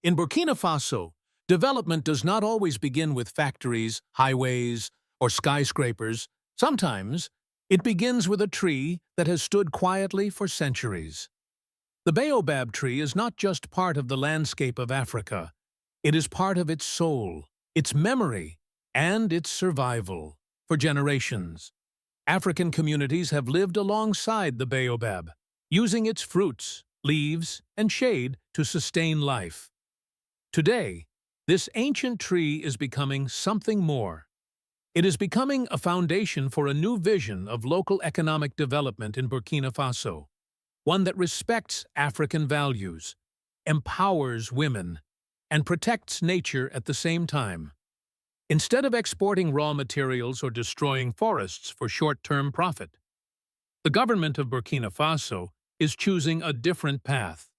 In Burkina Faso, development does not always begin with factories, highways, or skyscrapers. Sometimes, it begins with a tree that has stood quietly for centuries. The Baobab tree is not just part of the landscape of Africa. It is part of its soul, its memory, and its survival. For generations, African communities have lived alongside the baobab, using its fruits, leaves, and shade to sustain life. Today, this ancient tree is becoming something more. It is becoming a foundation for a new vision of local economic development in Burkina Faso, one that respects African values, empowers women, and protects nature at the same time. Instead of exporting raw materials or destroying forests for short-term profit, the government of Burkina Faso is choosing a different path.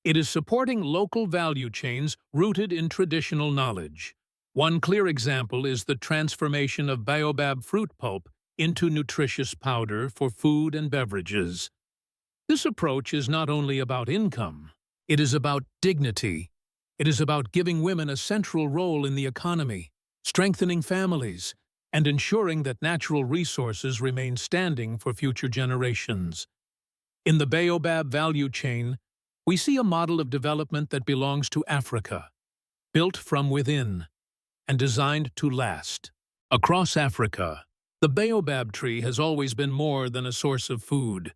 It is supporting local value chains rooted in traditional knowledge. One clear example is the transformation of baobab fruit pulp into nutritious powder for food and beverages. This approach is not only about income, it is about dignity. It is about giving women a central role in the economy, strengthening families, and ensuring that natural resources remain standing for future generations. In the baobab value chain, we see a model of development that belongs to Africa, built from within, and designed to last. Across Africa, the baobab tree has always been more than a source of food.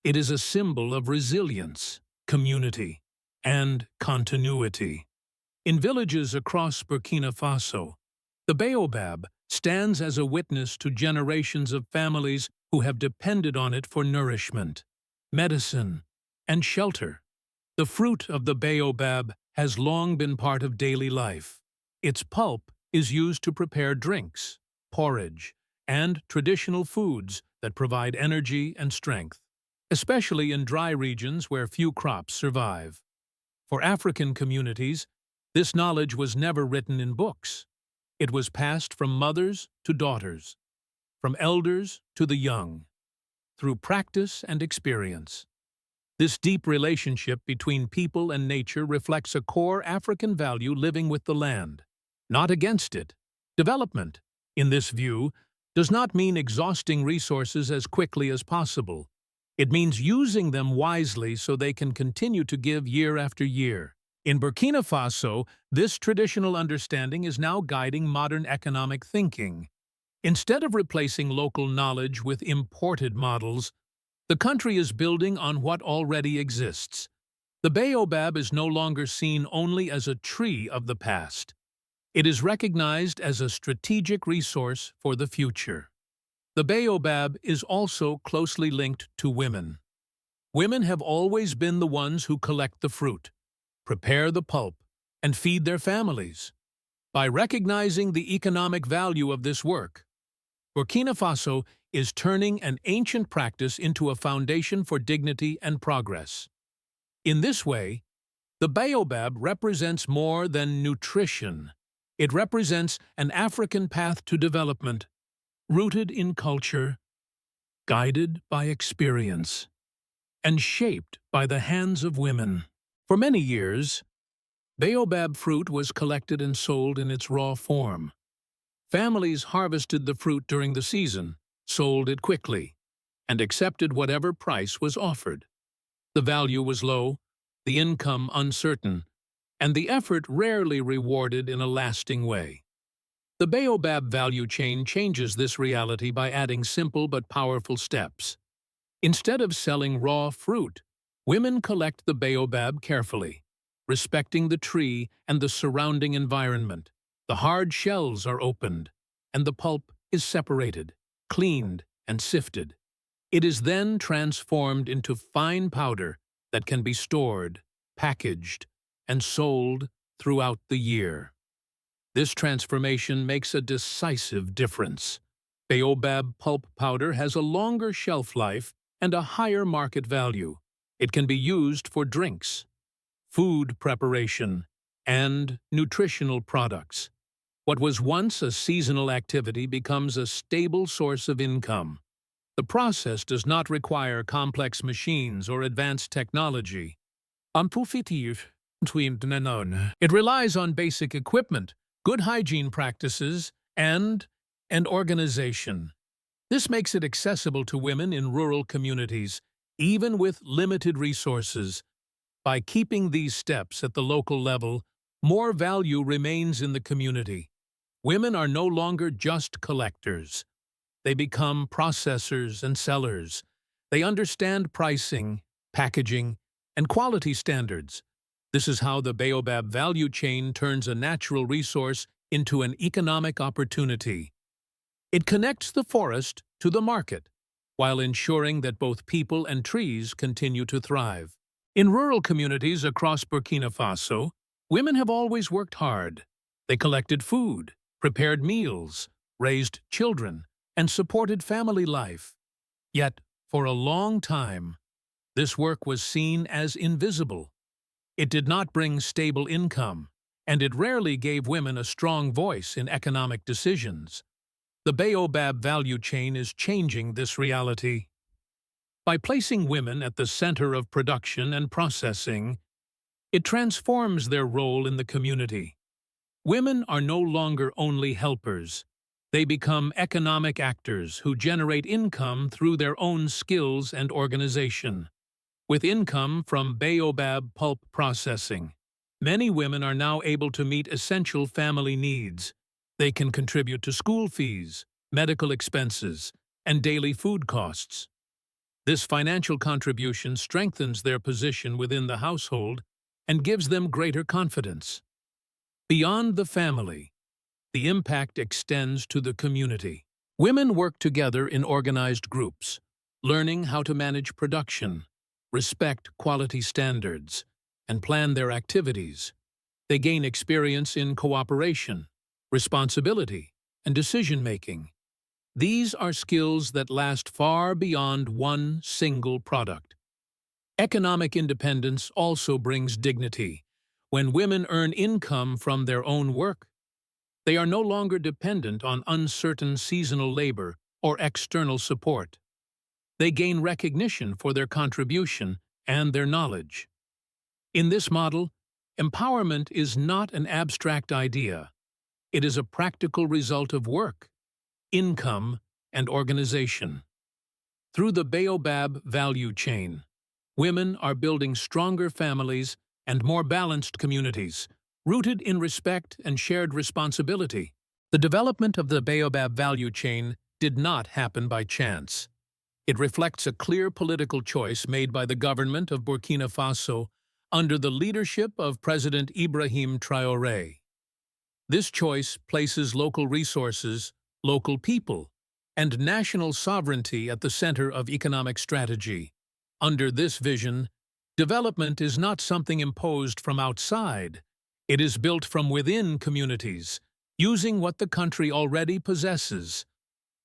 It is a symbol of resilience, community, and continuity. In villages across Burkina Faso, the baobab stands as a witness to generations of families who have depended on it for nourishment, medicine, and shelter. The fruit of the baobab has long been part of daily life. Its pulp is used to prepare drinks, porridge, and traditional foods that provide energy and strength, especially in dry regions where few crops survive. For African communities, this knowledge was never written in books. It was passed from mothers to daughters, from elders to the young, through practice and experience. This deep relationship between people and nature reflects a core African value: living with the land, not against it. Development, in this view, does not mean exhausting resources as quickly as possible. It means using them wisely so they can continue to give year after year. In Burkina Faso, this traditional understanding is now guiding modern economic thinking. Instead of replacing local knowledge with imported models, the country is building on what already exists. The baobab is no longer seen only as a tree of the past. It is recognized as a strategic resource for the future. The baobab is also closely linked to women. Women have always been the ones who collect the fruit, prepare the pulp, and feed their families. By recognizing the economic value of this work, Burkina Faso is turning an ancient practice into a foundation for dignity and progress. In this way, the baobab represents more than nutrition. It represents an African path to development, rooted in culture, guided by experience, and shaped by the hands of women. For many years, baobab fruit was collected and sold in its raw form. Families harvested the fruit during the season, sold it quickly, and accepted whatever price was offered. The value was low, the income uncertain, and the effort rarely rewarded in a lasting way. The baobab value chain changes this reality by adding simple but powerful steps. Instead of selling raw fruit, women collect the baobab carefully, respecting the tree and the surrounding environment. The hard shells are opened, and the pulp is separated, cleaned, and sifted. It is then transformed into fine powder that can be stored, packaged, and sold throughout the year. This transformation makes a decisive difference. Baobab pulp powder has a longer shelf life and a higher market value. It can be used for drinks, food preparation, and nutritional products. What was once a seasonal activity becomes a stable source of income. The process does not require complex machines or advanced technology. En profiter, It relies on basic equipment, good hygiene practices, and organization. This makes it accessible to women in rural communities, even with limited resources. By keeping these steps at the local level, more value remains in the community. Women are no longer just collectors. They become processors and sellers. They understand pricing, packaging, and quality standards. This is how the Baobab value chain turns a natural resource into an economic opportunity. It connects the forest to the market, while ensuring that both people and trees continue to thrive. In rural communities across Burkina Faso, women have always worked hard. They collected food, prepared meals, raised children, and supported family life. Yet, for a long time, this work was seen as invisible. It did not bring stable income, and it rarely gave women a strong voice in economic decisions. The Baobab value chain is changing this reality. By placing women at the center of production and processing, it transforms their role in the community. Women are no longer only helpers. They become economic actors who generate income through their own skills and organization. With income from Baobab pulp processing, many women are now able to meet essential family needs. They can contribute to school fees, medical expenses, and daily food costs. This financial contribution strengthens their position within the household and gives them greater confidence. Beyond the family, the impact extends to the community. Women work together in organized groups, learning how to manage production, respect quality standards, and plan their activities. They gain experience in cooperation, responsibility, and decision-making. These are skills that last far beyond one single product. Economic independence also brings dignity. When women earn income from their own work, they are no longer dependent on uncertain seasonal labor or external support. They gain recognition for their contribution and their knowledge. In this model, empowerment is not an abstract idea. It is a practical result of work, income, and organization. Through the Baobab value chain, women are building stronger families and more balanced communities, rooted in respect and shared responsibility. The development of the Baobab value chain did not happen by chance. It reflects a clear political choice made by the government of Burkina Faso under the leadership of President Ibrahim Traoré. This choice places local resources, local people, and national sovereignty at the center of economic strategy. Under this vision, development is not something imposed from outside. It is built from within communities, using what the country already possesses.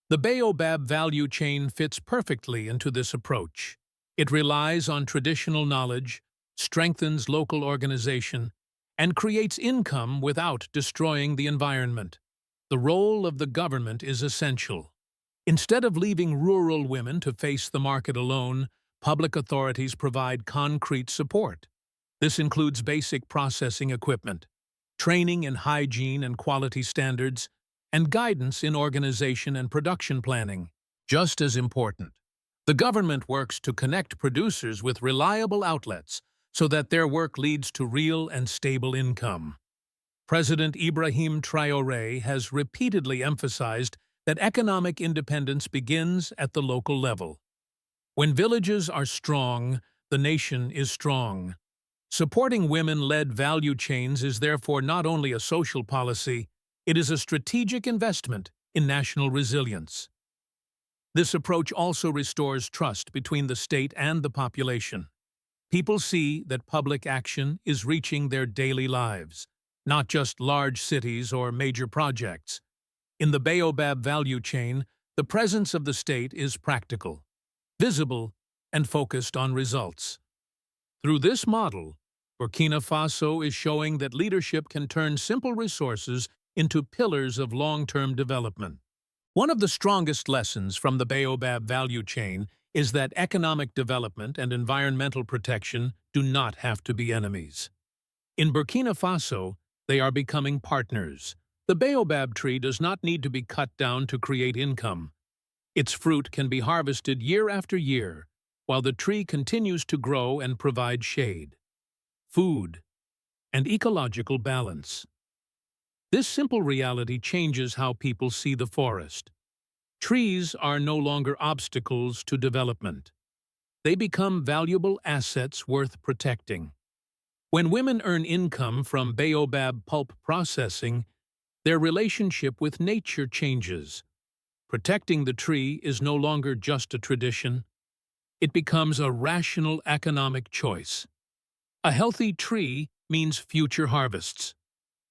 The Baobab value chain fits perfectly into this approach. It relies on traditional knowledge, strengthens local organization, and creates income without destroying the environment. The role of the government is essential. Instead of leaving rural women to face the market alone, public authorities provide concrete support. This includes basic processing equipment, training in hygiene and quality standards, and guidance in organization and production planning. Just as important, the government works to connect producers with reliable outlets so that their work leads to real and stable income. President Ibrahim Traoré has repeatedly emphasized that economic independence begins at the local level. When villages are strong, the nation is strong. Supporting women-led value chains is therefore not only a social policy, it is a strategic investment in national resilience. This approach also restores trust between the state and the population. People see that public action is reaching their daily lives, not just large cities or major projects. In the Baobab value chain, the presence of the state is practical, visible, and focused on results. Through this model, Burkina Faso is showing that leadership can turn simple resources into pillars of long-term development. One of the strongest lessons from the Baobab value chain is that economic development and environmental protection do not have to be enemies. In Burkina Faso, they are becoming partners. The baobab tree does not need to be cut down to create income. Its fruit can be harvested year after year, while the tree continues to grow and provide shade, food, and ecological balance. This simple reality changes how people see the forest. Trees are no longer obstacles to development. They become valuable assets worth protecting. When women earn income from baobab pulp processing, their relationship with nature changes. Protecting the tree is no longer just a tradition. It becomes a rational economic choice. A healthy tree means future harvests.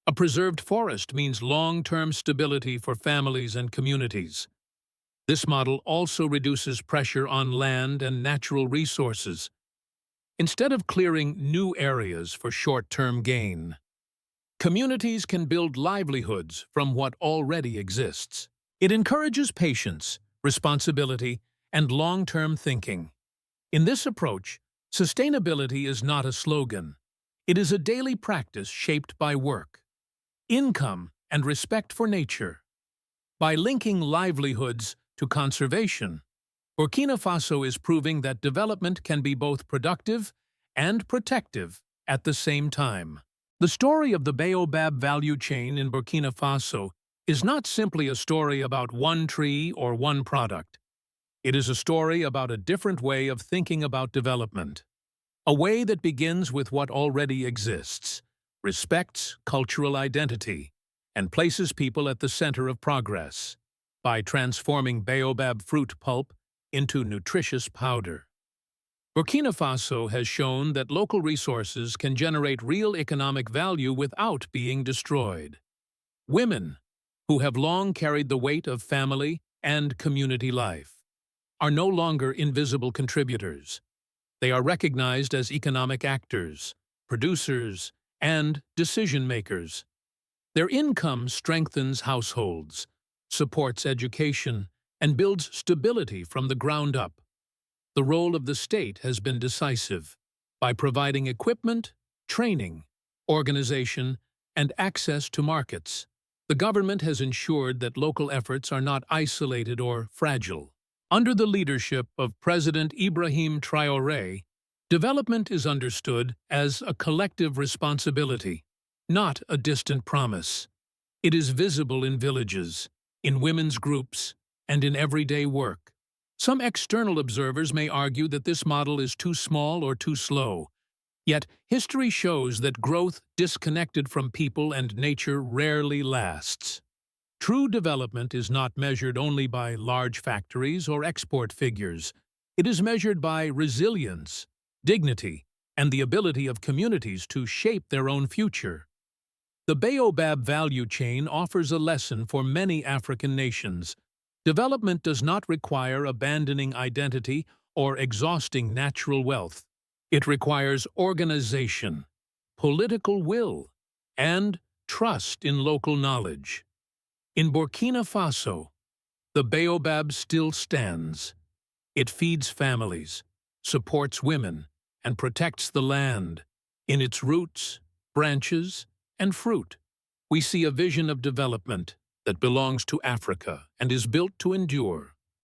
A preserved forest means long-term stability for families and communities. This model also reduces pressure on land and natural resources. Instead of clearing new areas for short-term gain, communities can build livelihoods from what already exists. It encourages patience, responsibility, and long-term thinking. In this approach, sustainability is not a slogan. It is a daily practice shaped by work, income, and respect for nature. By linking livelihoods to conservation, Burkina Faso is proving that development can be both productive and protective at the same time. The story of the baobab value chain in Burkina Faso is not simply a story about one tree or one product. It is a story about a different way of thinking about development. A way that begins with what already exists, respects cultural identity, and places people at the center of progress by transforming baobab fruit pulp into nutritious powder. Burkina Faso has shown that local resources can generate real economic value without being destroyed. Women, who have long carried the weight of family and community life, are no longer invisible contributors. They are recognized as economic actors, producers, and decision-makers. Their income strengthens households, supports education, and builds stability from the ground up. The role of the state has been decisive by providing equipment, training, organization, and access to markets. The government has ensured that local efforts are not isolated or fragile. Under the leadership of President Ibrahim Traoré, development is understood as a collective responsibility, not a distant promise. It is visible in villages, in women's groups, and in everyday work. Some external observers may argue that this model is too small or too slow. Yet, history shows that growth disconnected from people and nature rarely lasts. True development is not measured only by large factories or export figures. It is measured by resilience, dignity, and the ability of communities to shape their own future. The baobab value chain offers a lesson for many African nations. Development does not require abandoning identity or exhausting natural wealth. It requires organization, political will, and trust in local knowledge. In Burkina Faso, the baobab still stands. It feeds families, supports women, and protects the land. In its roots, branches, and fruit, we see a vision of development that belongs to Africa and is built to endure.